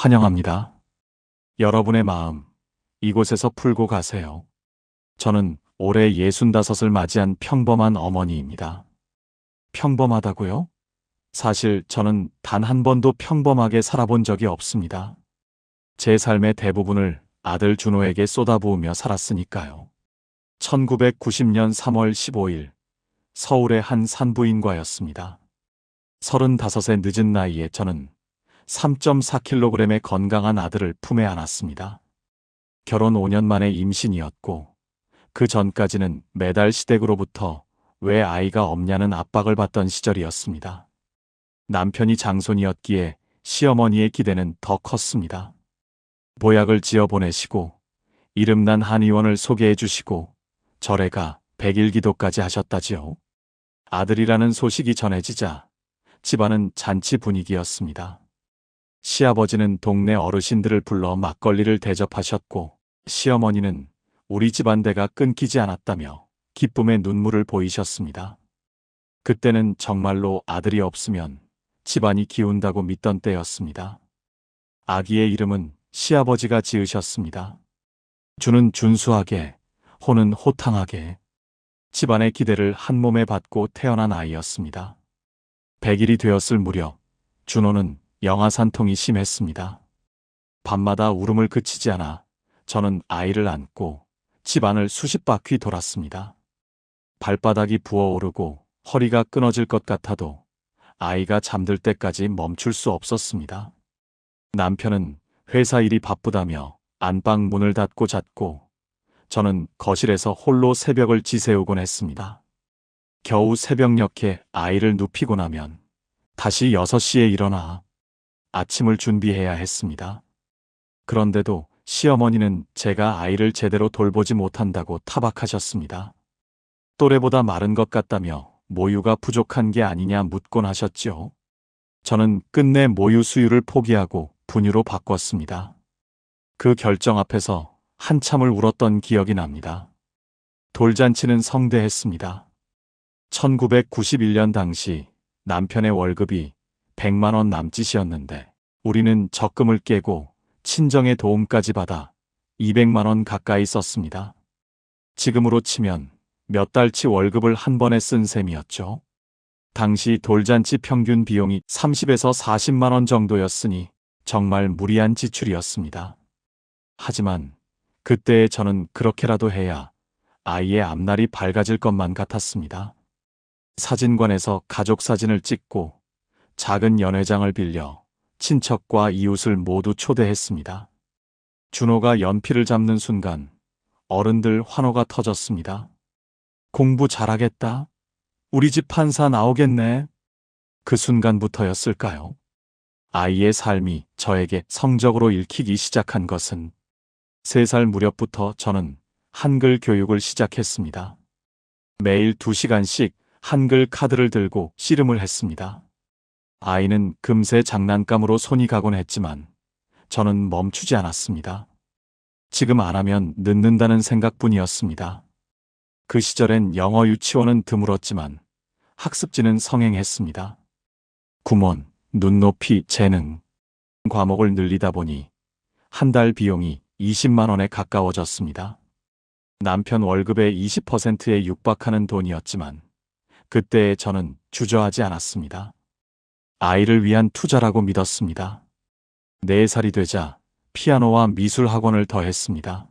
환영합니다. 여러분의 마음, 이곳에서 풀고 가세요. 저는 올해 65을 맞이한 평범한 어머니입니다. 평범하다고요? 사실 저는 단 한 번도 평범하게 살아본 적이 없습니다. 제 삶의 대부분을 아들 준호에게 쏟아부으며 살았으니까요. 1990년 3월 15일, 서울의 한 산부인과였습니다. 35의 늦은 나이에 저는 3.4kg의 건강한 아들을 품에 안았습니다. 결혼 5년 만에 임신이었고, 그 전까지는 매달 시댁으로부터 왜 아이가 없냐는 압박을 받던 시절이었습니다. 남편이 장손이었기에 시어머니의 기대는 더 컸습니다. 보약을 지어 보내시고, 이름난 한의원을 소개해 주시고, 절에가 100일 기도까지 하셨다지요. 아들이라는 소식이 전해지자 집안은 잔치 분위기였습니다. 시아버지는 동네 어르신들을 불러 막걸리를 대접하셨고, 시어머니는 우리 집안대가 끊기지 않았다며 기쁨의 눈물을 보이셨습니다. 그때는 정말로 아들이 없으면 집안이 기운다고 믿던 때였습니다. 아기의 이름은 시아버지가 지으셨습니다. 주는 준수하게, 호는 호탕하게. 집안의 기대를 한 몸에 받고 태어난 아이였습니다. 100일이 되었을 무렵, 준호는 영아산통이 심했습니다. 밤마다 울음을 그치지 않아 저는 아이를 안고 집안을 수십 바퀴 돌았습니다. 발바닥이 부어오르고 허리가 끊어질 것 같아도 아이가 잠들 때까지 멈출 수 없었습니다. 남편은 회사 일이 바쁘다며 안방 문을 닫고 잤고, 저는 거실에서 홀로 새벽을 지새우곤 했습니다. 겨우 새벽녘에 아이를 눕히고 나면 다시 6시에 일어나 아침을 준비해야 했습니다. 그런데도 시어머니는 제가 아이를 제대로 돌보지 못한다고 타박하셨습니다. 또래보다 마른 것 같다며 모유가 부족한 게 아니냐 묻곤 하셨지요. 저는 끝내 모유 수유를 포기하고 분유로 바꿨습니다. 그 결정 앞에서 한참을 울었던 기억이 납니다. 돌잔치는 성대했습니다. 1991년 당시 남편의 월급이 100만 원 남짓이었는데, 우리는 적금을 깨고 친정의 도움까지 받아 200만 원 가까이 썼습니다. 지금으로 치면 몇 달치 월급을 한 번에 쓴 셈이었죠. 당시 돌잔치 평균 비용이 30에서 40만 원 정도였으니 정말 무리한 지출이었습니다. 하지만 그때의 저는 그렇게라도 해야 아이의 앞날이 밝아질 것만 같았습니다. 사진관에서 가족 사진을 찍고 작은 연회장을 빌려 친척과 이웃을 모두 초대했습니다. 준호가 연필을 잡는 순간 어른들 환호가 터졌습니다. 공부 잘하겠다. 우리 집 판사 나오겠네. 그 순간부터였을까요? 아이의 삶이 저에게 성적으로 읽히기 시작한 것은 3살 무렵부터 저는 한글 교육을 시작했습니다. 매일 2시간씩 한글 카드를 들고 씨름을 했습니다. 아이는 금세 장난감으로 손이 가곤 했지만 저는 멈추지 않았습니다. 지금 안 하면 늦는다는 생각뿐이었습니다. 그 시절엔 영어 유치원은 드물었지만 학습지는 성행했습니다. 구몬, 눈높이, 재능 과목을 늘리다 보니 한 달 비용이 20만 원에 가까워졌습니다. 남편 월급의 20%에 육박하는 돈이었지만 그때의 저는 주저하지 않았습니다. 아이를 위한 투자라고 믿었습니다. 4살이 되자 피아노와 미술 학원을 더했습니다.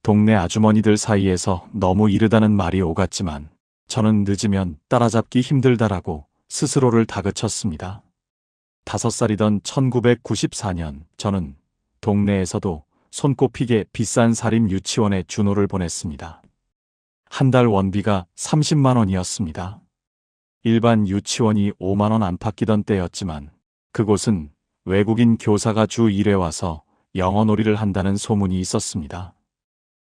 동네 아주머니들 사이에서 너무 이르다는 말이 오갔지만 저는 늦으면 따라잡기 힘들다라고 스스로를 다그쳤습니다. 5살이던 1994년 저는 동네에서도 손꼽히게 비싼 사립 유치원에 준호를 보냈습니다. 한 달 원비가 30만 원이었습니다. 일반 유치원이 5만 원 안팎이던 때였지만 그곳은 외국인 교사가 주 1회 와서 영어 놀이를 한다는 소문이 있었습니다.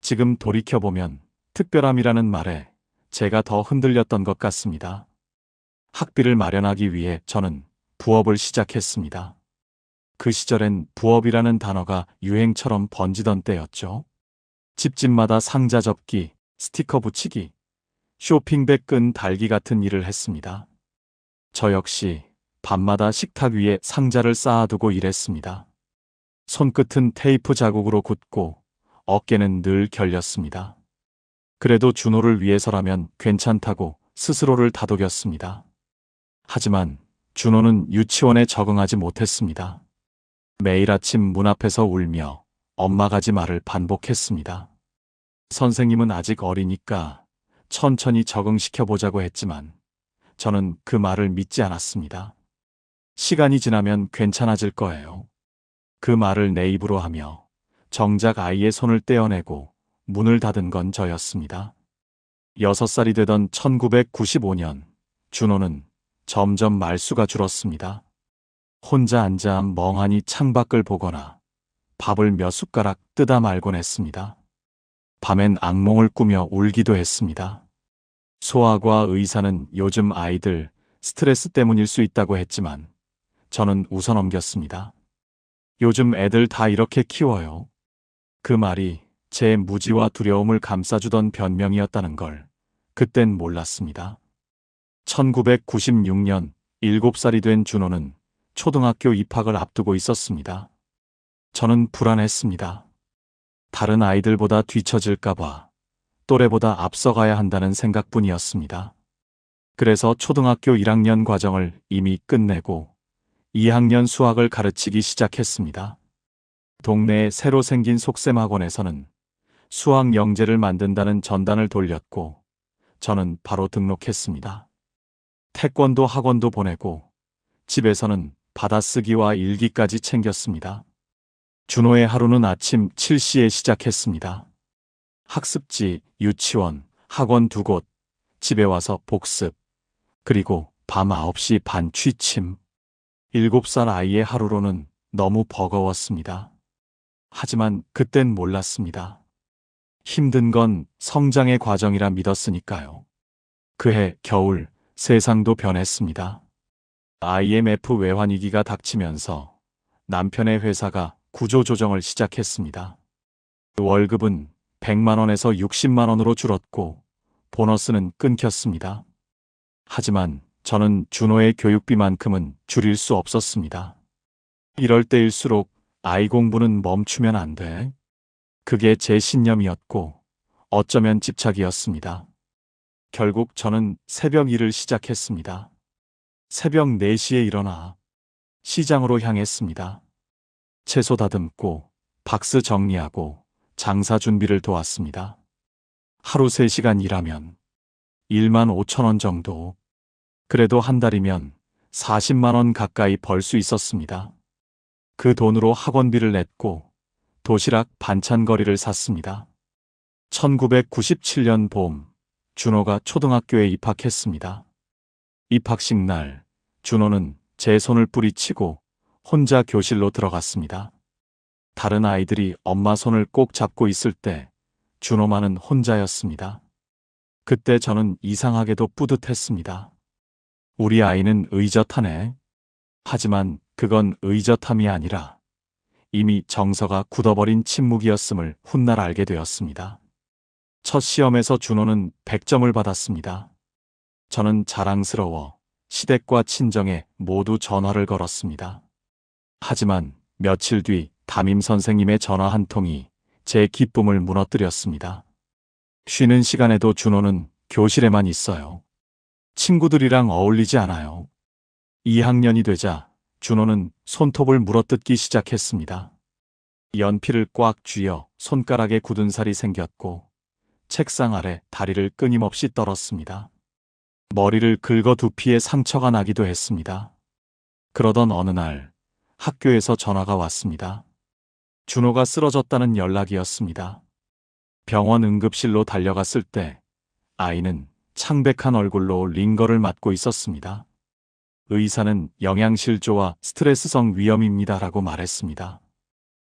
지금 돌이켜보면 특별함이라는 말에 제가 더 흔들렸던 것 같습니다. 학비를 마련하기 위해 저는 부업을 시작했습니다. 그 시절엔 부업이라는 단어가 유행처럼 번지던 때였죠. 집집마다 상자 접기, 스티커 붙이기, 쇼핑백 끈 달기 같은 일을 했습니다. 저 역시 밤마다 식탁 위에 상자를 쌓아두고 일했습니다. 손끝은 테이프 자국으로 굳고 어깨는 늘 결렸습니다. 그래도 준호를 위해서라면 괜찮다고 스스로를 다독였습니다. 하지만 준호는 유치원에 적응하지 못했습니다. 매일 아침 문 앞에서 울며 엄마 가지 말을 반복했습니다. 선생님은 아직 어리니까 천천히 적응시켜보자고 했지만 저는 그 말을 믿지 않았습니다. 시간이 지나면 괜찮아질 거예요. 그 말을 내 입으로 하며 정작 아이의 손을 떼어내고 문을 닫은 건 저였습니다. 6살이 되던 1995년, 준호는 점점 말수가 줄었습니다. 혼자 앉아 멍하니 창밖을 보거나 밥을 몇 숟가락 뜯어 말곤 했습니다. 밤엔 악몽을 꾸며 울기도 했습니다. 소아과 의사는 요즘 아이들 스트레스 때문일 수 있다고 했지만 저는 웃어넘겼습니다. 요즘 애들 다 이렇게 키워요. 그 말이 제 무지와 두려움을 감싸주던 변명이었다는 걸 그땐 몰랐습니다. 1996년 7살이 된 준호는 초등학교 입학을 앞두고 있었습니다. 저는 불안했습니다. 다른 아이들보다 뒤처질까봐, 또래보다 앞서가야 한다는 생각뿐이었습니다. 그래서 초등학교 1학년 과정을 이미 끝내고 2학년 수학을 가르치기 시작했습니다. 동네에 새로 생긴 속셈학원에서는 수학 영재를 만든다는 전단을 돌렸고 저는 바로 등록했습니다. 태권도 학원도 보내고 집에서는 받아쓰기와 일기까지 챙겼습니다. 준호의 하루는 아침 7시에 시작했습니다. 학습지, 유치원, 학원 2곳, 집에 와서 복습, 그리고 밤 9시 반 취침. 7살 아이의 하루로는 너무 버거웠습니다. 하지만 그땐 몰랐습니다. 힘든 건 성장의 과정이라 믿었으니까요. 그해 겨울 세상도 변했습니다. IMF 외환위기가 닥치면서 남편의 회사가 구조조정을 시작했습니다. 월급은 100만 원에서 60만 원으로 줄었고 보너스는 끊겼습니다. 하지만 저는 준호의 교육비만큼은 줄일 수 없었습니다. 이럴 때일수록 아이 공부는 멈추면 안 돼. 그게 제 신념이었고 어쩌면 집착이었습니다. 결국 저는 새벽 일을 시작했습니다. 새벽 4시에 일어나 시장으로 향했습니다. 채소 다듬고 박스 정리하고 장사 준비를 도왔습니다. 하루 3시간 일하면 1만 5천 원 정도. 그래도 한 달이면 40만 원 가까이 벌 수 있었습니다. 그 돈으로 학원비를 냈고 도시락 반찬거리를 샀습니다. 1997년 봄, 준호가 초등학교에 입학했습니다. 입학식 날, 준호는 제 손을 뿌리치고 혼자 교실로 들어갔습니다. 다른 아이들이 엄마 손을 꼭 잡고 있을 때 준호만은 혼자였습니다. 그때 저는 이상하게도 뿌듯했습니다. 우리 아이는 의젓하네. 하지만 그건 의젓함이 아니라 이미 정서가 굳어버린 침묵이었음을 훗날 알게 되었습니다. 첫 시험에서 준호는 100점을 받았습니다. 저는 자랑스러워 시댁과 친정에 모두 전화를 걸었습니다. 하지만 며칠 뒤 담임 선생님의 전화 한 통이 제 기쁨을 무너뜨렸습니다. 쉬는 시간에도 준호는 교실에만 있어요. 친구들이랑 어울리지 않아요. 2학년이 되자 준호는 손톱을 물어뜯기 시작했습니다. 연필을 꽉 쥐어 손가락에 굳은 살이 생겼고 책상 아래 다리를 끊임없이 떨었습니다. 머리를 긁어 두피에 상처가 나기도 했습니다. 그러던 어느 날 학교에서 전화가 왔습니다. 준호가 쓰러졌다는 연락이었습니다. 병원 응급실로 달려갔을 때 아이는 창백한 얼굴로 링거를 맞고 있었습니다. 의사는 영양실조와 스트레스성 위염입니다라고 말했습니다.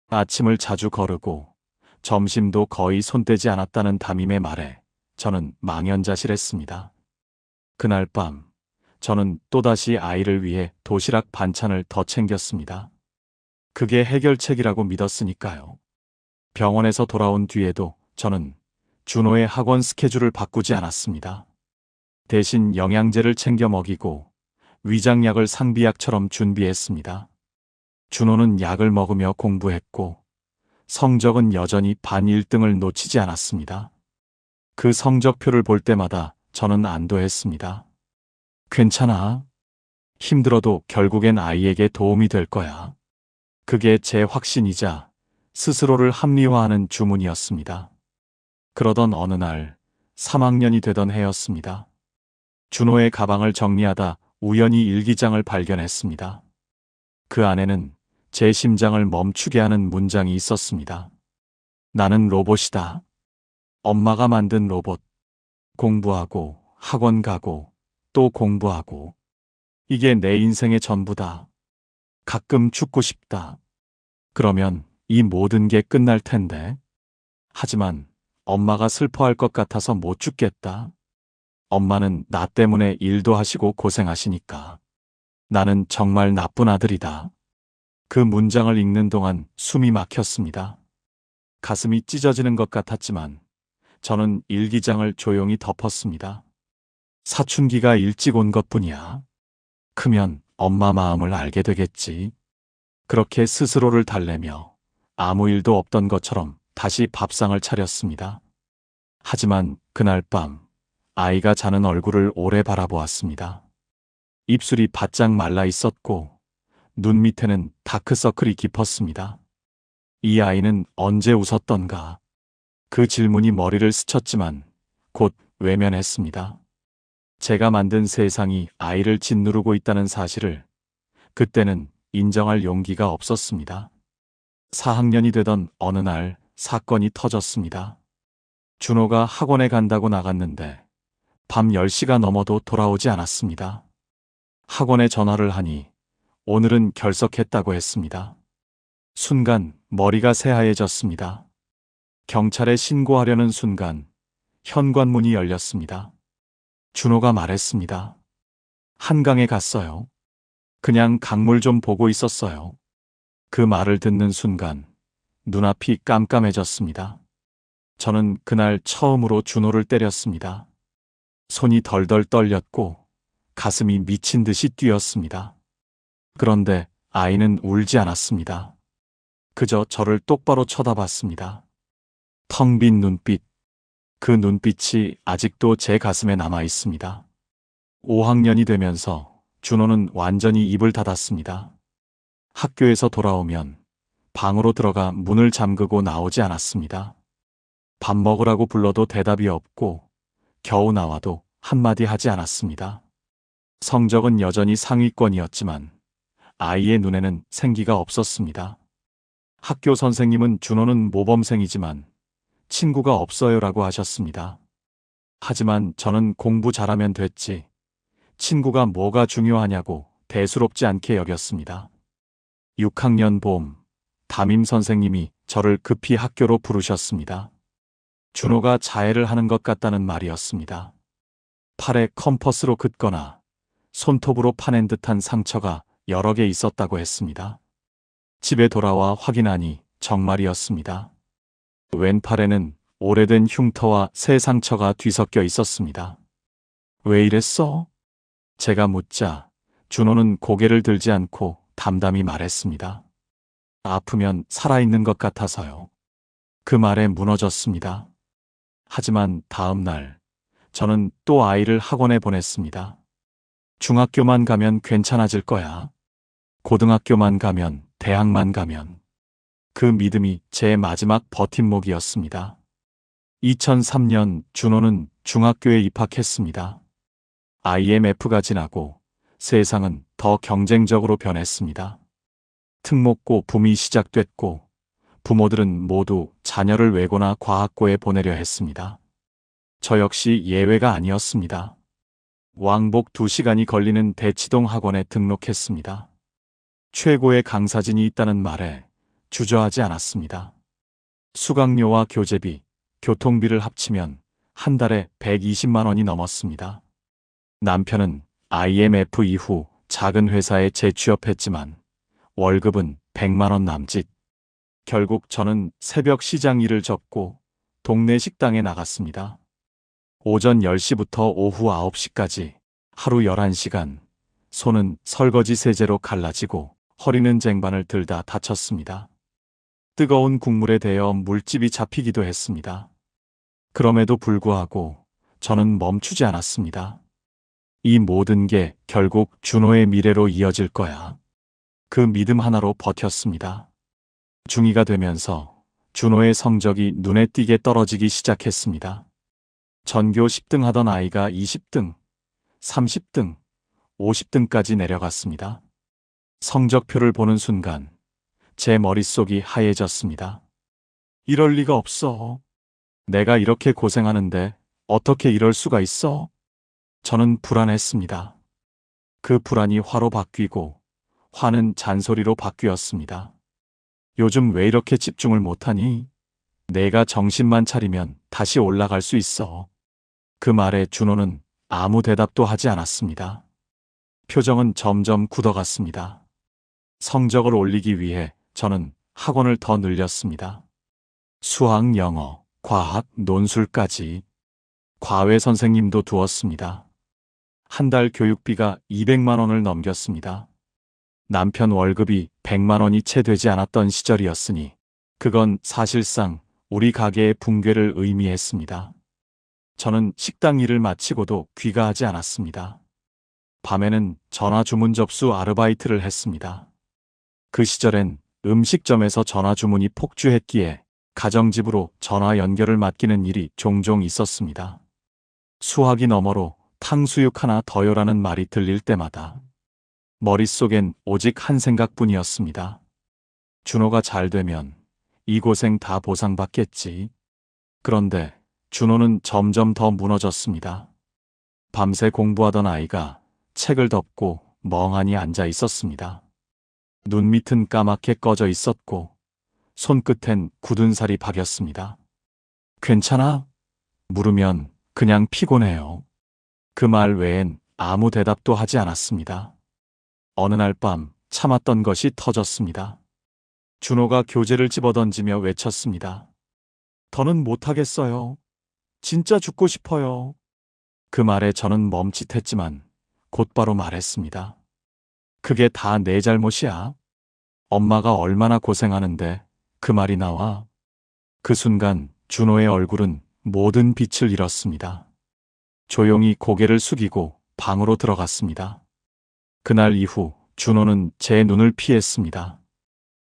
아침을 자주 거르고 점심도 거의 손대지 않았다는 담임의 말에 저는 망연자실했습니다. 그날 밤 저는 또다시 아이를 위해 도시락 반찬을 더 챙겼습니다. 그게 해결책이라고 믿었으니까요. 병원에서 돌아온 뒤에도 저는 준호의 학원 스케줄을 바꾸지 않았습니다. 대신 영양제를 챙겨 먹이고 위장약을 상비약처럼 준비했습니다. 준호는 약을 먹으며 공부했고 성적은 여전히 반 1등을 놓치지 않았습니다. 그 성적표를 볼 때마다 저는 안도했습니다. 괜찮아. 힘들어도 결국엔 아이에게 도움이 될 거야. 그게 제 확신이자 스스로를 합리화하는 주문이었습니다. 그러던 어느 날 3학년이 되던 해였습니다. 준호의 가방을 정리하다 우연히 일기장을 발견했습니다. 그 안에는 제 심장을 멈추게 하는 문장이 있었습니다. 나는 로봇이다. 엄마가 만든 로봇. 공부하고 학원 가고 또 공부하고. 이게 내 인생의 전부다. 가끔 죽고 싶다. 그러면 이 모든 게 끝날 텐데. 하지만 엄마가 슬퍼할 것 같아서 못 죽겠다. 엄마는 나 때문에 일도 하시고 고생하시니까. 나는 정말 나쁜 아들이다. 그 문장을 읽는 동안 숨이 막혔습니다. 가슴이 찢어지는 것 같았지만 저는 일기장을 조용히 덮었습니다. 사춘기가 일찍 온 것뿐이야. 크면 엄마 마음을 알게 되겠지. 그렇게 스스로를 달래며 아무 일도 없던 것처럼 다시 밥상을 차렸습니다. 하지만 그날 밤 아이가 자는 얼굴을 오래 바라보았습니다. 입술이 바짝 말라 있었고 눈 밑에는 다크서클이 깊었습니다. 이 아이는 언제 웃었던가? 그 질문이 머리를 스쳤지만 곧 외면했습니다. 제가 만든 세상이 아이를 짓누르고 있다는 사실을 그때는 인정할 용기가 없었습니다. 4학년이 되던 어느 날 사건이 터졌습니다. 준호가 학원에 간다고 나갔는데 밤 10시가 넘어도 돌아오지 않았습니다. 학원에 전화를 하니 오늘은 결석했다고 했습니다. 순간 머리가 새하얘졌습니다. 경찰에 신고하려는 순간 현관문이 열렸습니다. 준호가 말했습니다. 한강에 갔어요. 그냥 강물 좀 보고 있었어요. 그 말을 듣는 순간 눈앞이 깜깜해졌습니다. 저는 그날 처음으로 준호를 때렸습니다. 손이 덜덜 떨렸고 가슴이 미친 듯이 뛰었습니다. 그런데 아이는 울지 않았습니다. 그저 저를 똑바로 쳐다봤습니다. 텅 빈 눈빛. 그 눈빛이 아직도 제 가슴에 남아 있습니다. 5학년이 되면서 준호는 완전히 입을 닫았습니다. 학교에서 돌아오면 방으로 들어가 문을 잠그고 나오지 않았습니다. 밥 먹으라고 불러도 대답이 없고 겨우 나와도 한마디 하지 않았습니다. 성적은 여전히 상위권이었지만 아이의 눈에는 생기가 없었습니다. 학교 선생님은 준호는 모범생이지만 친구가 없어요라고 하셨습니다. 하지만 저는 공부 잘하면 됐지. 친구가 뭐가 중요하냐고 대수롭지 않게 여겼습니다. 6학년 봄, 담임 선생님이 저를 급히 학교로 부르셨습니다. 준호가 자해를 하는 것 같다는 말이었습니다. 팔에 컴퍼스로 긋거나 손톱으로 파낸 듯한 상처가 여러 개 있었다고 했습니다. 집에 돌아와 확인하니 정말이었습니다. 왼팔에는 오래된 흉터와 새 상처가 뒤섞여 있었습니다. 왜 이랬어? 제가 묻자 준호는 고개를 들지 않고 담담히 말했습니다. 아프면 살아있는 것 같아서요. 그 말에 무너졌습니다. 하지만 다음 날 저는 또 아이를 학원에 보냈습니다. 중학교만 가면 괜찮아질 거야. 고등학교만 가면, 대학만 가면. 그 믿음이 제 마지막 버팀목이었습니다. 2003년 준호는 중학교에 입학했습니다. IMF가 지나고 세상은 더 경쟁적으로 변했습니다. 특목고 붐이 시작됐고 부모들은 모두 자녀를 외고나 과학고에 보내려 했습니다. 저 역시 예외가 아니었습니다. 왕복 2시간이 걸리는 대치동 학원에 등록했습니다. 최고의 강사진이 있다는 말에 주저하지 않았습니다. 수강료와 교재비, 교통비를 합치면 한 달에 120만 원이 넘었습니다. 남편은 IMF 이후 작은 회사에 재취업했지만 월급은 100만 원 남짓. 결국 저는 새벽 시장 일을 접고 동네 식당에 나갔습니다. 오전 10시부터 오후 9시까지 하루 11시간 손은 설거지 세제로 갈라지고 허리는 쟁반을 들다 다쳤습니다. 뜨거운 국물에 대어 물집이 잡히기도 했습니다. 그럼에도 불구하고 저는 멈추지 않았습니다. 이 모든 게 결국 준호의 미래로 이어질 거야. 그 믿음 하나로 버텼습니다. 중2가 되면서 준호의 성적이 눈에 띄게 떨어지기 시작했습니다. 전교 10등 하던 아이가 20등, 30등, 50등까지 내려갔습니다. 성적표를 보는 순간 제 머릿속이 하얘졌습니다. 이럴 리가 없어. 내가 이렇게 고생하는데 어떻게 이럴 수가 있어? 저는 불안했습니다. 그 불안이 화로 바뀌고 화는 잔소리로 바뀌었습니다. 요즘 왜 이렇게 집중을 못하니? 내가 정신만 차리면 다시 올라갈 수 있어. 그 말에 준호는 아무 대답도 하지 않았습니다. 표정은 점점 굳어갔습니다. 성적을 올리기 위해 저는 학원을 더 늘렸습니다. 수학, 영어, 과학, 논술까지. 과외 선생님도 두었습니다. 한 달 교육비가 200만 원을 넘겼습니다. 남편 월급이 100만 원이 채 되지 않았던 시절이었으니 그건 사실상 우리 가게의 붕괴를 의미했습니다. 저는 식당 일을 마치고도 귀가하지 않았습니다. 밤에는 전화 주문 접수 아르바이트를 했습니다. 그 시절엔 음식점에서 전화 주문이 폭주했기에 가정집으로 전화 연결을 맡기는 일이 종종 있었습니다. 수화기 너머로 탕수육 하나 더요라는 말이 들릴 때마다 머릿속엔 오직 한 생각뿐이었습니다. 준호가 잘 되면 이 고생 다 보상받겠지. 그런데 준호는 점점 더 무너졌습니다. 밤새 공부하던 아이가 책을 덮고 멍하니 앉아 있었습니다. 눈 밑은 까맣게 꺼져 있었고 손끝엔 굳은 살이 박였습니다. 괜찮아? 물으면 그냥 피곤해요. 그 말 외엔 아무 대답도 하지 않았습니다. 어느 날 밤 참았던 것이 터졌습니다. 준호가 교재를 집어던지며 외쳤습니다. 더는 못하겠어요. 진짜 죽고 싶어요. 그 말에 저는 멈칫했지만 곧바로 말했습니다. 그게 다 내 잘못이야. 엄마가 얼마나 고생하는데 그 말이 나와. 그 순간 준호의 얼굴은 모든 빛을 잃었습니다. 조용히 고개를 숙이고 방으로 들어갔습니다. 그날 이후 준호는 제 눈을 피했습니다.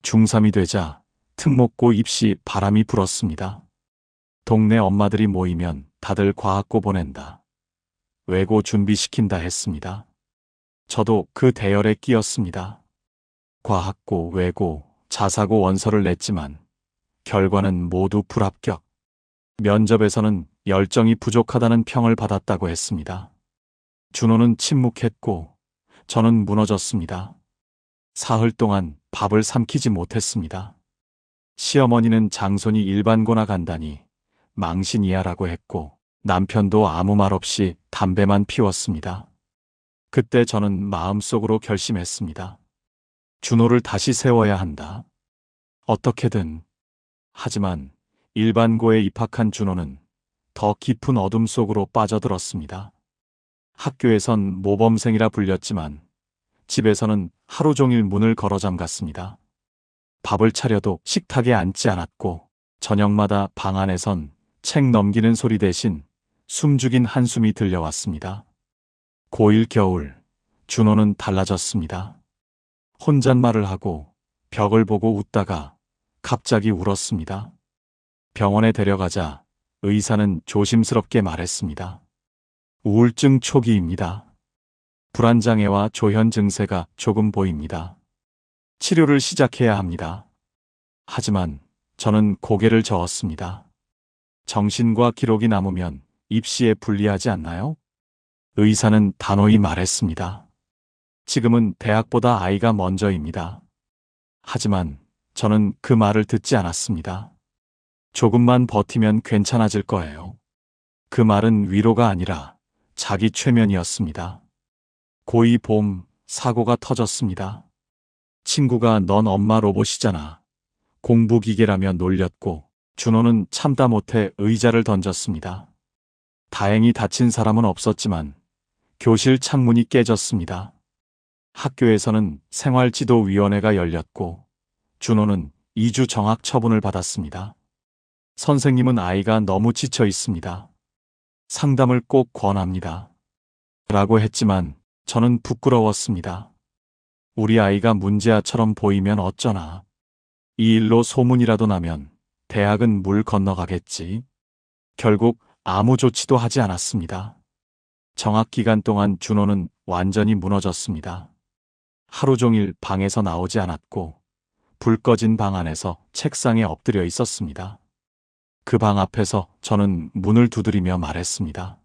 중3이 되자 특목고 입시 바람이 불었습니다. 동네 엄마들이 모이면 다들 과학고 보낸다. 외고 준비시킨다 했습니다. 저도 그 대열에 끼었습니다. 과학고, 외고, 자사고 원서를 냈지만 결과는 모두 불합격. 면접에서는 열정이 부족하다는 평을 받았다고 했습니다. 준호는 침묵했고 저는 무너졌습니다. 사흘 동안 밥을 삼키지 못했습니다. 시어머니는 장손이 일반고나 간다니 망신이야라고 했고 남편도 아무 말 없이 담배만 피웠습니다. 그때 저는 마음속으로 결심했습니다. 준호를 다시 세워야 한다. 어떻게든. 하지만 일반고에 입학한 준호는 더 깊은 어둠 속으로 빠져들었습니다. 학교에선 모범생이라 불렸지만 집에서는 하루 종일 문을 걸어 잠갔습니다. 밥을 차려도 식탁에 앉지 않았고 저녁마다 방 안에선 책 넘기는 소리 대신 숨죽인 한숨이 들려왔습니다. 고1 겨울, 준호는 달라졌습니다. 혼잣말을 하고 벽을 보고 웃다가 갑자기 울었습니다. 병원에 데려가자 의사는 조심스럽게 말했습니다. 우울증 초기입니다. 불안장애와 조현 증세가 조금 보입니다. 치료를 시작해야 합니다. 하지만 저는 고개를 저었습니다. 정신과 기록이 남으면 입시에 불리하지 않나요? 의사는 단호히 말했습니다. 지금은 대학보다 아이가 먼저입니다. 하지만 저는 그 말을 듣지 않았습니다. 조금만 버티면 괜찮아질 거예요. 그 말은 위로가 아니라 자기 최면이었습니다. 고2 봄 사고가 터졌습니다. 친구가 넌 엄마 로봇이잖아. 공부기계라며 놀렸고 준호는 참다 못해 의자를 던졌습니다. 다행히 다친 사람은 없었지만 교실 창문이 깨졌습니다. 학교에서는 생활지도위원회가 열렸고 준호는 2주 정학 처분을 받았습니다. 선생님은 아이가 너무 지쳐 있습니다. 상담을 꼭 권합니다. 라고 했지만 저는 부끄러웠습니다. 우리 아이가 문제아처럼 보이면 어쩌나. 이 일로 소문이라도 나면 대학은 물 건너가겠지. 결국 아무 조치도 하지 않았습니다. 정학 기간 동안 준호는 완전히 무너졌습니다. 하루 종일 방에서 나오지 않았고 불 꺼진 방 안에서 책상에 엎드려 있었습니다. 그 방 앞에서 저는 문을 두드리며 말했습니다.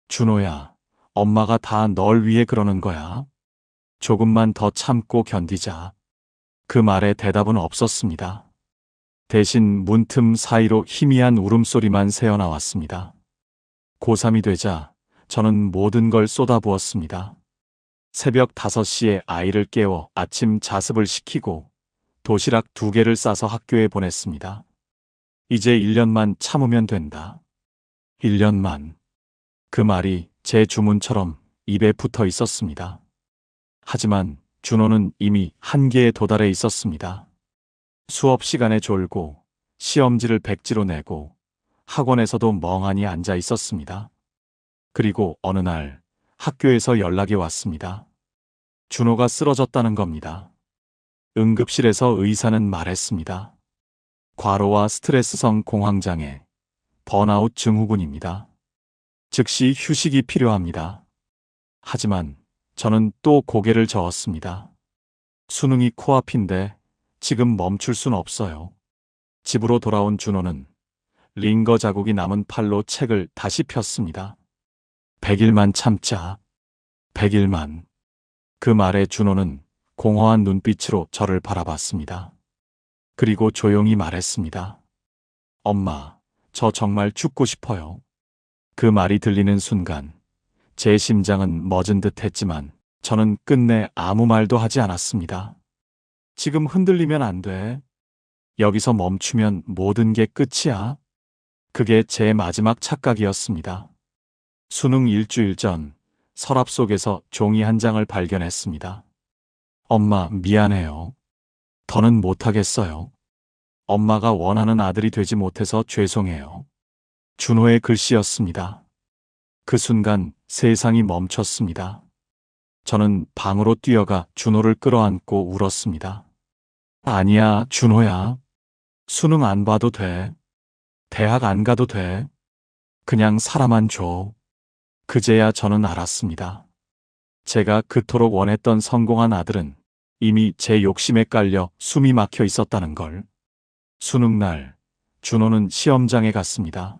준호야, 엄마가 다 널 위해 그러는 거야. 조금만 더 참고 견디자. 그 말에 대답은 없었습니다. 대신 문틈 사이로 희미한 울음소리만 새어나왔습니다. 고3이 되자 저는 모든 걸 쏟아부었습니다. 새벽 5시에 아이를 깨워 아침 자습을 시키고 도시락 2개를 싸서 학교에 보냈습니다. 이제 1년만 참으면 된다. 1년만. 그 말이 제 주문처럼 입에 붙어 있었습니다. 하지만 준호는 이미 한계에 도달해 있었습니다. 수업 시간에 졸고 시험지를 백지로 내고 학원에서도 멍하니 앉아 있었습니다. 그리고 어느 날 학교에서 연락이 왔습니다. 준호가 쓰러졌다는 겁니다. 응급실에서 의사는 말했습니다. 과로와 스트레스성 공황장애, 번아웃 증후군입니다. 즉시 휴식이 필요합니다. 하지만 저는 또 고개를 저었습니다. 수능이 코앞인데 지금 멈출 순 없어요. 집으로 돌아온 준호는 링거 자국이 남은 팔로 책을 다시 폈습니다. 100일만 참자. 100일만. 그 말에 준호는 공허한 눈빛으로 저를 바라봤습니다. 그리고 조용히 말했습니다. 엄마, 저 정말 죽고 싶어요. 그 말이 들리는 순간 제 심장은 멎은 듯 했지만 저는 끝내 아무 말도 하지 않았습니다. 지금 흔들리면 안 돼. 여기서 멈추면 모든 게 끝이야. 그게 제 마지막 착각이었습니다. 수능 일주일 전 서랍 속에서 종이 한 장을 발견했습니다. 엄마, 미안해요. 더는 못하겠어요. 엄마가 원하는 아들이 되지 못해서 죄송해요. 준호의 글씨였습니다. 그 순간 세상이 멈췄습니다. 저는 방으로 뛰어가 준호를 끌어안고 울었습니다. 아니야, 준호야. 수능 안 봐도 돼. 대학 안 가도 돼. 그냥 살아만 줘. 그제야 저는 알았습니다. 제가 그토록 원했던 성공한 아들은 이미 제 욕심에 깔려 숨이 막혀 있었다는 걸. 수능날, 준호는 시험장에 갔습니다.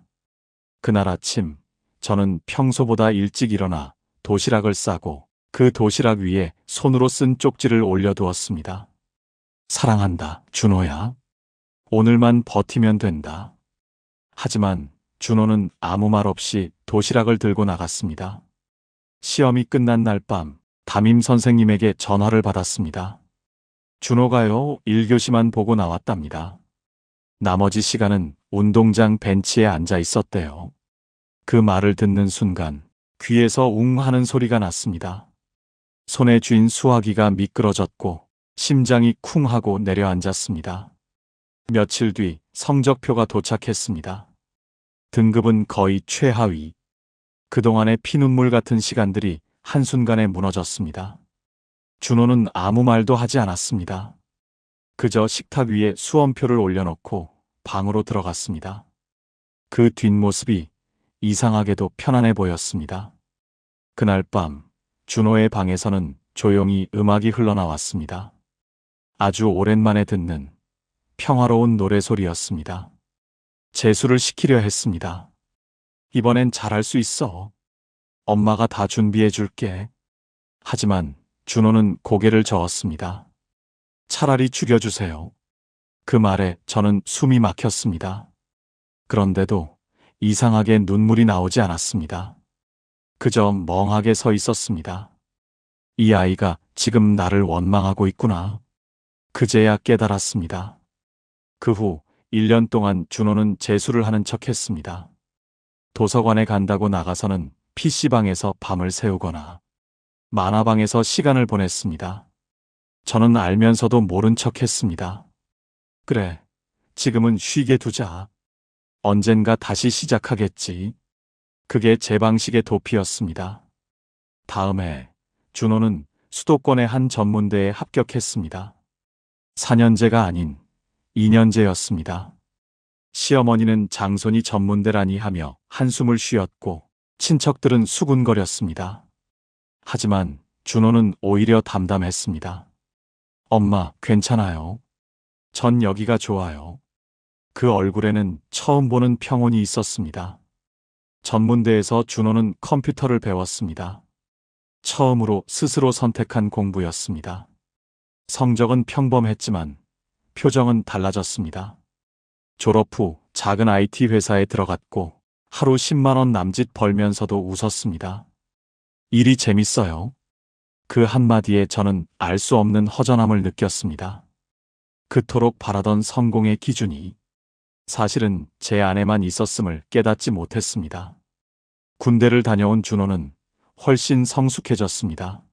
그날 아침, 저는 평소보다 일찍 일어나 도시락을 싸고 그 도시락 위에 손으로 쓴 쪽지를 올려두었습니다. 사랑한다, 준호야. 오늘만 버티면 된다. 하지만 준호는 아무 말 없이 도시락을 들고 나갔습니다. 시험이 끝난 날 밤, 담임 선생님에게 전화를 받았습니다. 준호가요, 1교시만 보고 나왔답니다. 나머지 시간은 운동장 벤치에 앉아 있었대요. 그 말을 듣는 순간 귀에서 웅 하는 소리가 났습니다. 손에 쥔 수화기가 미끄러졌고 심장이 쿵 하고 내려앉았습니다. 며칠 뒤 성적표가 도착했습니다. 등급은 거의 최하위. 그동안의 피눈물 같은 시간들이 한순간에 무너졌습니다. 준호는 아무 말도 하지 않았습니다. 그저 식탁 위에 수험표를 올려놓고 방으로 들어갔습니다. 그 뒷모습이 이상하게도 편안해 보였습니다. 그날 밤 준호의 방에서는 조용히 음악이 흘러나왔습니다. 아주 오랜만에 듣는 평화로운 노래소리였습니다. 재수를 시키려 했습니다. 이번엔 잘할 수 있어. 엄마가 다 준비해 줄게. 하지만 준호는 고개를 저었습니다. 차라리 죽여주세요. 그 말에 저는 숨이 막혔습니다. 그런데도 이상하게 눈물이 나오지 않았습니다. 그저 멍하게 서 있었습니다. 이 아이가 지금 나를 원망하고 있구나. 그제야 깨달았습니다. 그 후 1년 동안 준호는 재수를 하는 척 했습니다. 도서관에 간다고 나가서는 PC방에서 밤을 새우거나 만화방에서 시간을 보냈습니다. 저는 알면서도 모른 척 했습니다. 그래, 지금은 쉬게 두자. 언젠가 다시 시작하겠지. 그게 제 방식의 도피였습니다. 다음해 준호는 수도권의 한 전문대에 합격했습니다. 4년제가 아닌 2년제였습니다. 시어머니는 장손이 전문대라니 하며 한숨을 쉬었고 친척들은 수군거렸습니다. 하지만 준호는 오히려 담담했습니다. 엄마, 괜찮아요. 전 여기가 좋아요. 그 얼굴에는 처음 보는 평온이 있었습니다. 전문대에서 준호는 컴퓨터를 배웠습니다. 처음으로 스스로 선택한 공부였습니다. 성적은 평범했지만 표정은 달라졌습니다. 졸업 후 작은 IT 회사에 들어갔고 하루 10만 원 남짓 벌면서도 웃었습니다. 일이 재밌어요. 그 한마디에 저는 알 수 없는 허전함을 느꼈습니다. 그토록 바라던 성공의 기준이 사실은 제 안에만 있었음을 깨닫지 못했습니다. 군대를 다녀온 준호는 훨씬 성숙해졌습니다.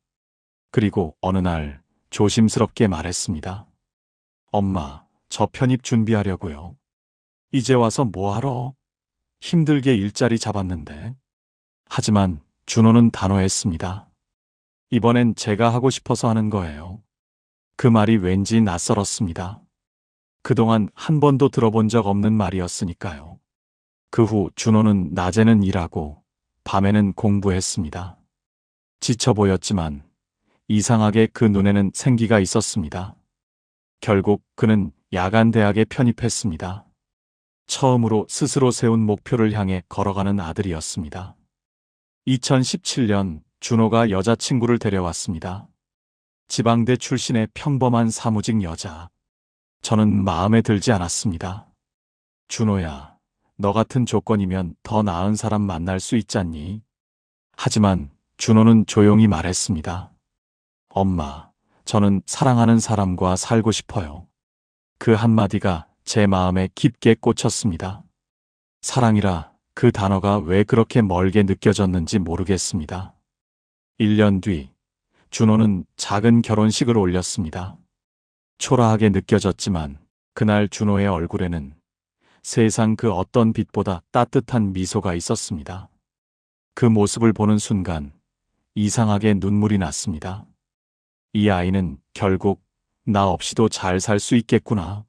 그리고 어느 날 조심스럽게 말했습니다. 엄마, 저 편입 준비하려고요. 이제 와서 뭐하러? 힘들게 일자리 잡았는데. 하지만 준호는 단호했습니다. 이번엔 제가 하고 싶어서 하는 거예요. 그 말이 왠지 낯설었습니다. 그동안 한 번도 들어본 적 없는 말이었으니까요. 그 후 준호는 낮에는 일하고 밤에는 공부했습니다. 지쳐 보였지만 이상하게 그 눈에는 생기가 있었습니다. 결국 그는 야간 대학에 편입했습니다. 처음으로 스스로 세운 목표를 향해 걸어가는 아들이었습니다. 2017년 준호가 여자친구를 데려왔습니다. 지방대 출신의 평범한 사무직 여자. 저는 마음에 들지 않았습니다. 준호야, 너 같은 조건이면 더 나은 사람 만날 수 있잖니? 하지만 준호는 조용히 말했습니다. 엄마, 저는 사랑하는 사람과 살고 싶어요. 그 한마디가 제 마음에 깊게 꽂혔습니다. 사랑이라 그 단어가 왜 그렇게 멀게 느껴졌는지 모르겠습니다. 1년 뒤 준호는 작은 결혼식을 올렸습니다. 초라하게 느껴졌지만 그날 준호의 얼굴에는 세상 그 어떤 빛보다 따뜻한 미소가 있었습니다. 그 모습을 보는 순간 이상하게 눈물이 났습니다. 이 아이는 결국 나 없이도 잘 살 수 있겠구나.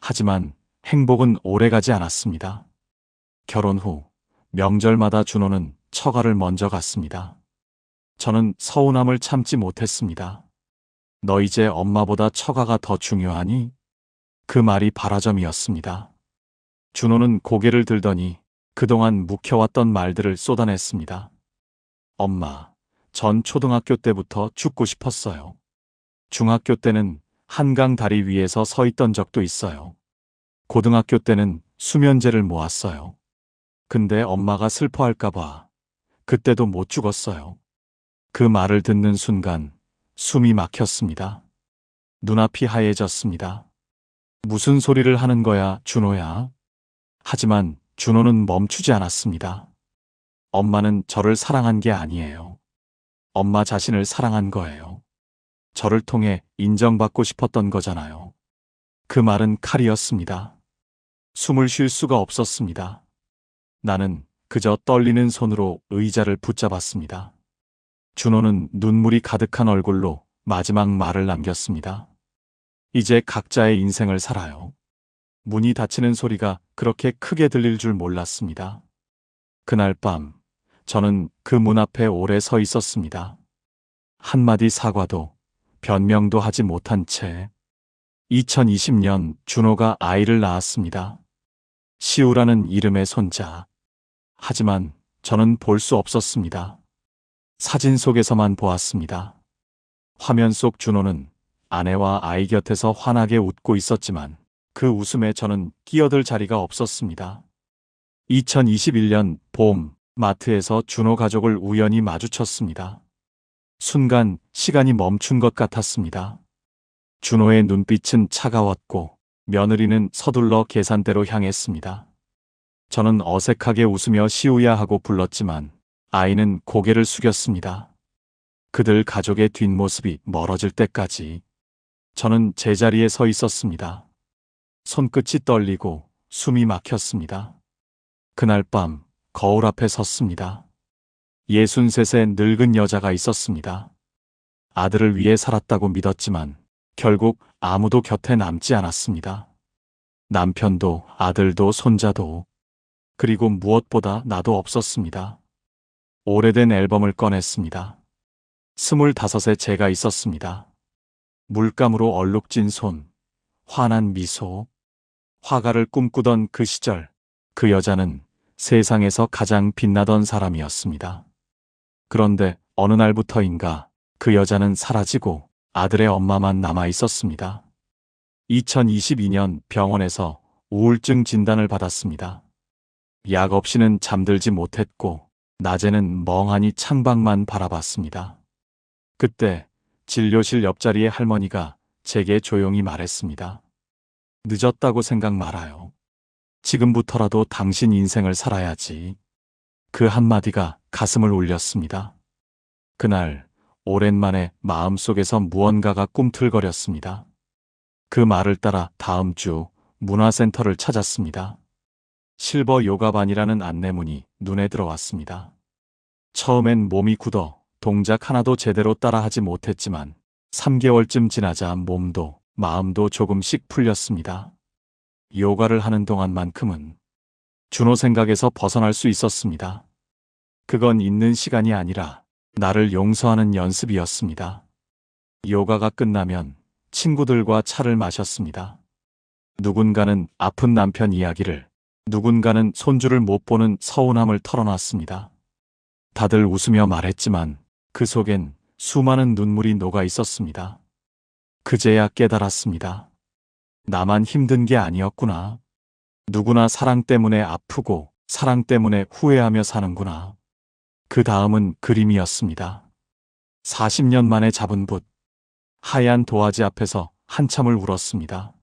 하지만 행복은 오래가지 않았습니다. 결혼 후 명절마다 준호는 처가를 먼저 갔습니다. 저는 서운함을 참지 못했습니다. 너 이제 엄마보다 처가가 더 중요하니? 그 말이 발화점이었습니다. 준호는 고개를 들더니 그동안 묵혀왔던 말들을 쏟아냈습니다. 엄마, 전 초등학교 때부터 죽고 싶었어요. 중학교 때는 한강 다리 위에서 서 있던 적도 있어요. 고등학교 때는 수면제를 모았어요. 근데 엄마가 슬퍼할까봐 그때도 못 죽었어요. 그 말을 듣는 순간 숨이 막혔습니다. 눈앞이 하얘졌습니다. 무슨 소리를 하는 거야, 준호야? 하지만 준호는 멈추지 않았습니다. 엄마는 저를 사랑한 게 아니에요. 엄마 자신을 사랑한 거예요. 저를 통해 인정받고 싶었던 거잖아요. 그 말은 칼이었습니다. 숨을 쉴 수가 없었습니다. 나는 그저 떨리는 손으로 의자를 붙잡았습니다. 준호는 눈물이 가득한 얼굴로 마지막 말을 남겼습니다. 이제 각자의 인생을 살아요. 문이 닫히는 소리가 그렇게 크게 들릴 줄 몰랐습니다. 그날 밤 저는 그 문 앞에 오래 서 있었습니다. 한마디 사과도 변명도 하지 못한 채 2020년 준호가 아이를 낳았습니다. 시우라는 이름의 손자. 하지만 저는 볼 수 없었습니다. 사진 속에서만 보았습니다. 화면 속 준호는 아내와 아이 곁에서 환하게 웃고 있었지만 그 웃음에 저는 끼어들 자리가 없었습니다. 2021년 봄 마트에서 준호 가족을 우연히 마주쳤습니다. 순간 시간이 멈춘 것 같았습니다. 준호의 눈빛은 차가웠고 며느리는 서둘러 계산대로 향했습니다. 저는 어색하게 웃으며 시우야 하고 불렀지만 아이는 고개를 숙였습니다. 그들 가족의 뒷모습이 멀어질 때까지 저는 제자리에 서 있었습니다. 손끝이 떨리고 숨이 막혔습니다. 그날 밤 거울 앞에 섰습니다. 63세 늙은 여자가 있었습니다. 아들을 위해 살았다고 믿었지만 결국 아무도 곁에 남지 않았습니다. 남편도 아들도 손자도, 그리고 무엇보다 나도 없었습니다. 오래된 앨범을 꺼냈습니다. 25에 제가 있었습니다. 물감으로 얼룩진 손, 환한 미소, 화가를 꿈꾸던 그 시절, 그 여자는 세상에서 가장 빛나던 사람이었습니다. 그런데 어느 날부터인가 그 여자는 사라지고 아들의 엄마만 남아 있었습니다. 2022년 병원에서 우울증 진단을 받았습니다. 약 없이는 잠들지 못했고 낮에는 멍하니 창밖만 바라봤습니다. 그때 진료실 옆자리의 할머니가 제게 조용히 말했습니다. 늦었다고 생각 말아요. 지금부터라도 당신 인생을 살아야지. 그 한마디가 가슴을 울렸습니다. 그날 오랜만에 마음속에서 무언가가 꿈틀거렸습니다. 그 말을 따라 다음 주 문화센터를 찾았습니다. 실버 요가반이라는 안내문이 눈에 들어왔습니다. 처음엔 몸이 굳어 동작 하나도 제대로 따라하지 못했지만 3개월쯤 지나자 몸도 마음도 조금씩 풀렸습니다. 요가를 하는 동안만큼은 준호 생각에서 벗어날 수 있었습니다. 그건 있는 시간이 아니라 나를 용서하는 연습이었습니다. 요가가 끝나면 친구들과 차를 마셨습니다. 누군가는 아픈 남편 이야기를, 누군가는 손주를 못 보는 서운함을 털어놨습니다. 다들 웃으며 말했지만 그 속엔 수많은 눈물이 녹아 있었습니다. 그제야 깨달았습니다. 나만 힘든 게 아니었구나. 누구나 사랑 때문에 아프고 사랑 때문에 후회하며 사는구나. 그 다음은 그림이었습니다. 40년 만에 잡은 붓. 하얀 도화지 앞에서 한참을 울었습니다.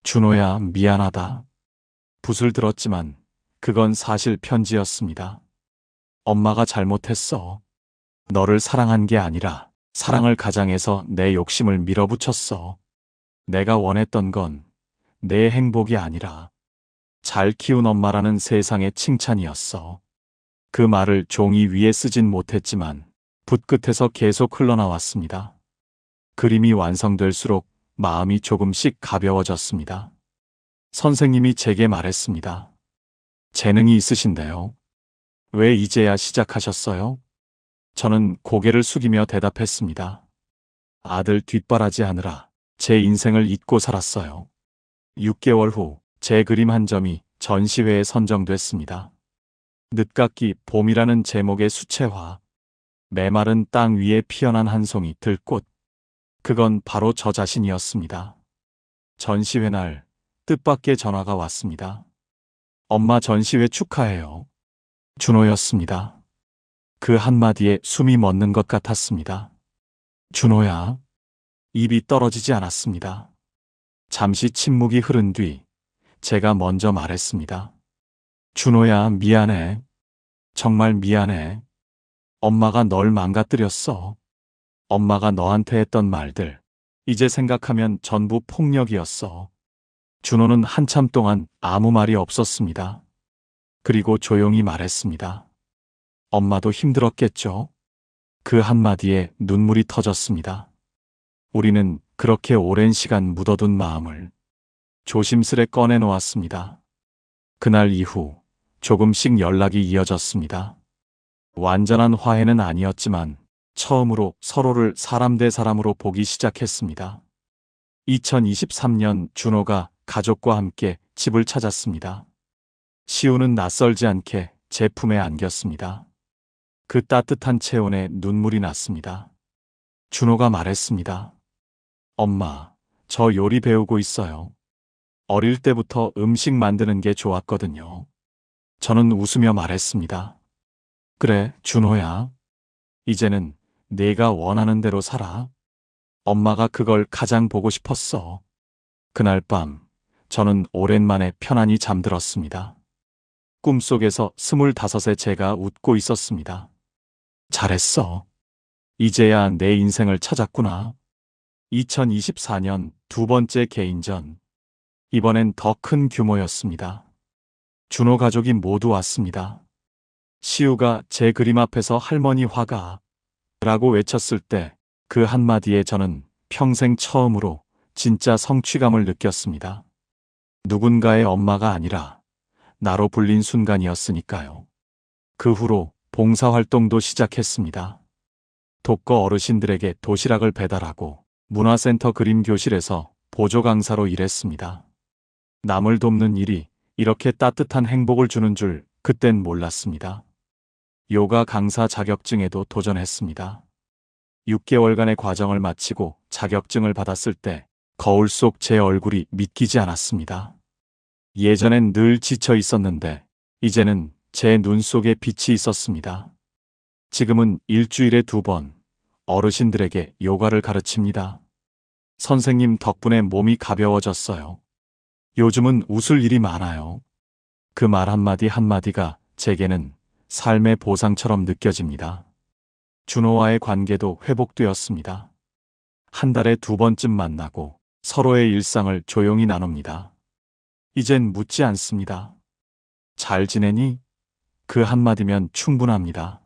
준호야, 미안하다. 붓을 들었지만 그건 사실 편지였습니다. 엄마가 잘못했어. 너를 사랑한 게 아니라 사랑을 가장해서 내 욕심을 밀어붙였어. 내가 원했던 건 내 행복이 아니라 잘 키운 엄마라는 세상의 칭찬이었어. 그 말을 종이 위에 쓰진 못했지만 붓끝에서 계속 흘러나왔습니다. 그림이 완성될수록 마음이 조금씩 가벼워졌습니다. 선생님이 제게 말했습니다. 재능이 있으신데요. 왜 이제야 시작하셨어요? 저는 고개를 숙이며 대답했습니다. 아들 뒷바라지 하느라 제 인생을 잊고 살았어요. 6개월 후 제 그림 한 점이 전시회에 선정됐습니다. 늦깎이 봄이라는 제목의 수채화, 메마른 땅 위에 피어난 한 송이 들꽃. 그건 바로 저 자신이었습니다. 전시회 날 뜻밖의 전화가 왔습니다. 엄마 전시회 축하해요. 준호였습니다. 그 한마디에 숨이 멎는 것 같았습니다. 준호야. 입이 떨어지지 않았습니다. 잠시 침묵이 흐른 뒤 제가 먼저 말했습니다. 준호야, 미안해. 정말 미안해. 엄마가 널 망가뜨렸어. 엄마가 너한테 했던 말들, 이제 생각하면 전부 폭력이었어. 준호는 한참 동안 아무 말이 없었습니다. 그리고 조용히 말했습니다. 엄마도 힘들었겠죠? 그 한마디에 눈물이 터졌습니다. 우리는 그렇게 오랜 시간 묻어둔 마음을 조심스레 꺼내놓았습니다. 그날 이후 조금씩 연락이 이어졌습니다. 완전한 화해는 아니었지만 처음으로 서로를 사람 대 사람으로 보기 시작했습니다. 2023년 준호가 가족과 함께 집을 찾았습니다. 시우는 낯설지 않게 제 품에 안겼습니다. 그 따뜻한 체온에 눈물이 났습니다. 준호가 말했습니다. 엄마, 저 요리 배우고 있어요. 어릴 때부터 음식 만드는 게 좋았거든요. 저는 웃으며 말했습니다. 그래, 준호야. 이제는 네가 원하는 대로 살아. 엄마가 그걸 가장 보고 싶었어. 그날 밤, 저는 오랜만에 편안히 잠들었습니다. 꿈속에서 25의 제가 웃고 있었습니다. 잘했어. 이제야 내 인생을 찾았구나. 2024년 두 번째 개인전. 이번엔 더 큰 규모였습니다. 준호 가족이 모두 왔습니다. 시우가 제 그림 앞에서 할머니 화가 라고 외쳤을 때 그 한마디에 저는 평생 처음으로 진짜 성취감을 느꼈습니다. 누군가의 엄마가 아니라 나로 불린 순간이었으니까요. 그 후로 봉사활동도 시작했습니다. 독거 어르신들에게 도시락을 배달하고 문화센터 그림교실에서 보조 강사로 일했습니다. 남을 돕는 일이 이렇게 따뜻한 행복을 주는 줄 그땐 몰랐습니다. 요가 강사 자격증에도 도전했습니다. 6개월간의 과정을 마치고 자격증을 받았을 때 거울 속 제 얼굴이 믿기지 않았습니다. 예전엔 늘 지쳐 있었는데 이제는 제 눈 속에 빛이 있었습니다. 지금은 일주일에 2번 어르신들에게 요가를 가르칩니다. 선생님 덕분에 몸이 가벼워졌어요. 요즘은 웃을 일이 많아요. 그 말 한마디 한마디가 제게는 삶의 보상처럼 느껴집니다. 준호와의 관계도 회복되었습니다. 한 달에 2번쯤 만나고 서로의 일상을 조용히 나눕니다. 이젠 묻지 않습니다. 잘 지내니? 그 한마디면 충분합니다.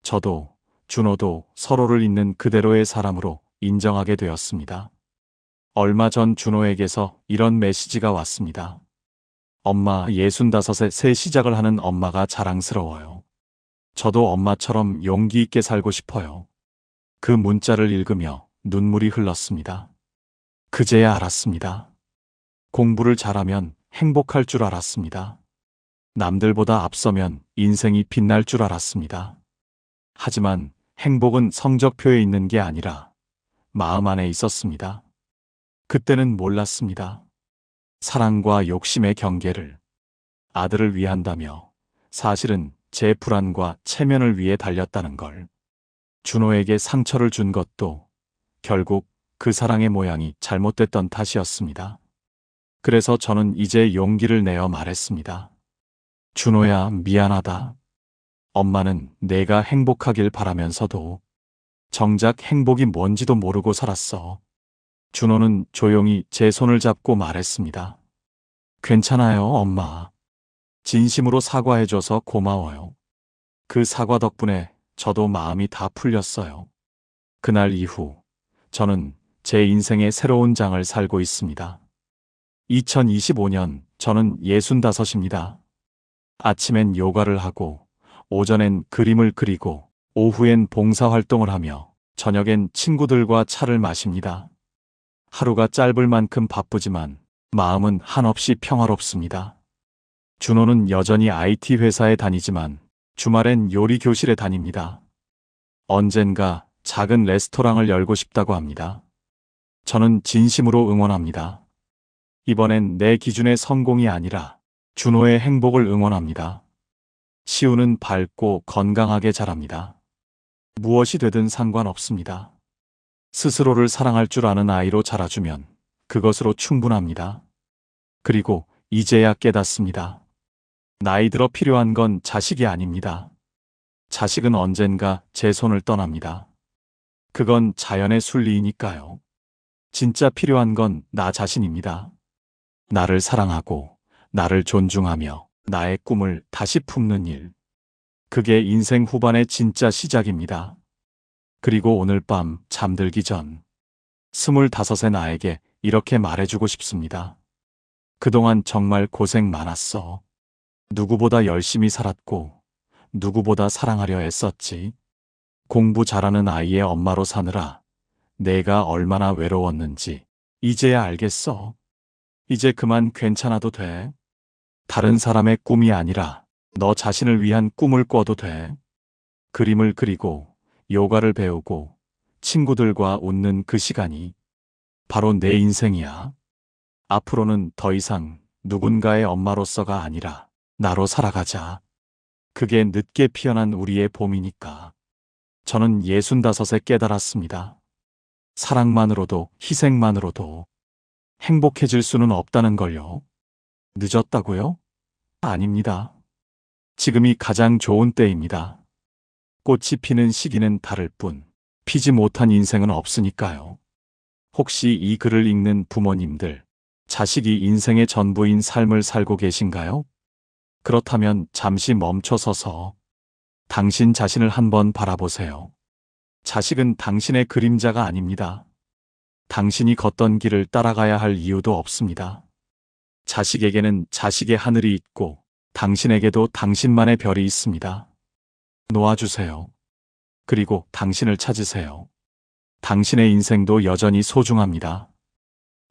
저도 준호도 서로를 있는 그대로의 사람으로 인정하게 되었습니다. 얼마 전 준호에게서 이런 메시지가 왔습니다. 엄마 65에 새 시작을 하는 엄마가 자랑스러워요. 저도 엄마처럼 용기 있게 살고 싶어요. 그 문자를 읽으며 눈물이 흘렀습니다. 그제야 알았습니다. 공부를 잘하면 행복할 줄 알았습니다. 남들보다 앞서면 인생이 빛날 줄 알았습니다. 하지만 행복은 성적표에 있는 게 아니라 마음 안에 있었습니다. 그때는 몰랐습니다. 사랑과 욕심의 경계를. 아들을 위한다며 사실은 제 불안과 체면을 위해 달렸다는 걸. 준호에게 상처를 준 것도 결국 그 사랑의 모양이 잘못됐던 탓이었습니다. 그래서 저는 이제 용기를 내어 말했습니다. 준호야, 미안하다. 엄마는 내가 행복하길 바라면서도 정작 행복이 뭔지도 모르고 살았어. 준호는 조용히 제 손을 잡고 말했습니다. 괜찮아요, 엄마. 진심으로 사과해줘서 고마워요. 그 사과 덕분에 저도 마음이 다 풀렸어요. 그날 이후 저는 제 인생의 새로운 장을 살고 있습니다. 2025년 저는 65입니다. 아침엔 요가를 하고 오전엔 그림을 그리고 오후엔 봉사활동을 하며 저녁엔 친구들과 차를 마십니다. 하루가 짧을 만큼 바쁘지만 마음은 한없이 평화롭습니다. 준호는 여전히 IT 회사에 다니지만 주말엔 요리 교실에 다닙니다. 언젠가 작은 레스토랑을 열고 싶다고 합니다. 저는 진심으로 응원합니다. 이번엔 내 기준의 성공이 아니라 준호의 행복을 응원합니다. 시우는 밝고 건강하게 자랍니다. 무엇이 되든 상관없습니다. 스스로를 사랑할 줄 아는 아이로 자라주면 그것으로 충분합니다. 그리고 이제야 깨닫습니다. 나이 들어 필요한 건 자식이 아닙니다. 자식은 언젠가 제 손을 떠납니다. 그건 자연의 순리이니까요. 진짜 필요한 건 나 자신입니다. 나를 사랑하고 나를 존중하며 나의 꿈을 다시 품는 일. 그게 인생 후반의 진짜 시작입니다. 그리고 오늘 밤 잠들기 전 25의 나에게 이렇게 말해주고 싶습니다. 그동안 정말 고생 많았어. 누구보다 열심히 살았고 누구보다 사랑하려 애썼지. 공부 잘하는 아이의 엄마로 사느라 내가 얼마나 외로웠는지 이제야 알겠어. 이제 그만 괜찮아도 돼. 다른 사람의 꿈이 아니라 너 자신을 위한 꿈을 꿔도 돼. 그림을 그리고 요가를 배우고 친구들과 웃는 그 시간이 바로 내 인생이야. 앞으로는 더 이상 누군가의 엄마로서가 아니라 나로 살아가자. 그게 늦게 피어난 우리의 봄이니까. 저는 65에 깨달았습니다. 사랑만으로도 희생만으로도 행복해질 수는 없다는 걸요. 늦었다고요? 아닙니다. 지금이 가장 좋은 때입니다. 꽃이 피는 시기는 다를 뿐 피지 못한 인생은 없으니까요. 혹시 이 글을 읽는 부모님들, 자식이 인생의 전부인 삶을 살고 계신가요? 그렇다면 잠시 멈춰서서 당신 자신을 한번 바라보세요. 자식은 당신의 그림자가 아닙니다. 당신이 걷던 길을 따라가야 할 이유도 없습니다. 자식에게는 자식의 하늘이 있고 당신에게도 당신만의 별이 있습니다. 놓아주세요. 그리고 당신을 찾으세요. 당신의 인생도 여전히 소중합니다.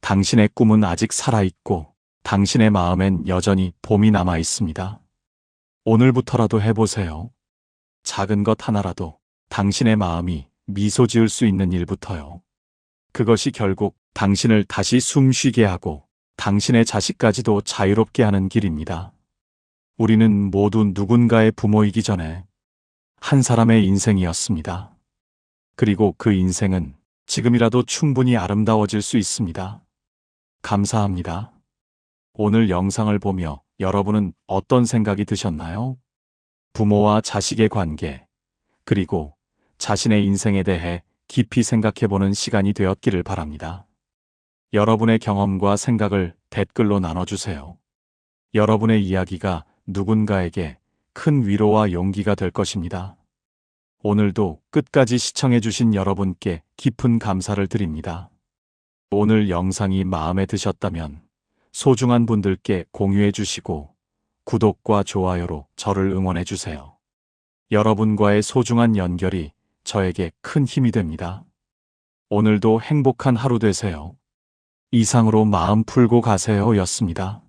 당신의 꿈은 아직 살아있고 당신의 마음엔 여전히 봄이 남아 있습니다. 오늘부터라도 해보세요. 작은 것 하나라도 당신의 마음이 미소 지을 수 있는 일부터요. 그것이 결국 당신을 다시 숨 쉬게 하고 당신의 자식까지도 자유롭게 하는 길입니다. 우리는 모두 누군가의 부모이기 전에 한 사람의 인생이었습니다. 그리고 그 인생은 지금이라도 충분히 아름다워질 수 있습니다. 감사합니다. 오늘 영상을 보며 여러분은 어떤 생각이 드셨나요? 부모와 자식의 관계, 그리고 자신의 인생에 대해 깊이 생각해보는 시간이 되었기를 바랍니다. 여러분의 경험과 생각을 댓글로 나눠주세요. 여러분의 이야기가 누군가에게 큰 위로와 용기가 될 것입니다. 오늘도 끝까지 시청해주신 여러분께 깊은 감사를 드립니다. 오늘 영상이 마음에 드셨다면 소중한 분들께 공유해 주시고 구독과 좋아요로 저를 응원해 주세요. 여러분과의 소중한 연결이 저에게 큰 힘이 됩니다. 오늘도 행복한 하루 되세요. 이상으로 마음 풀고 가세요 였습니다.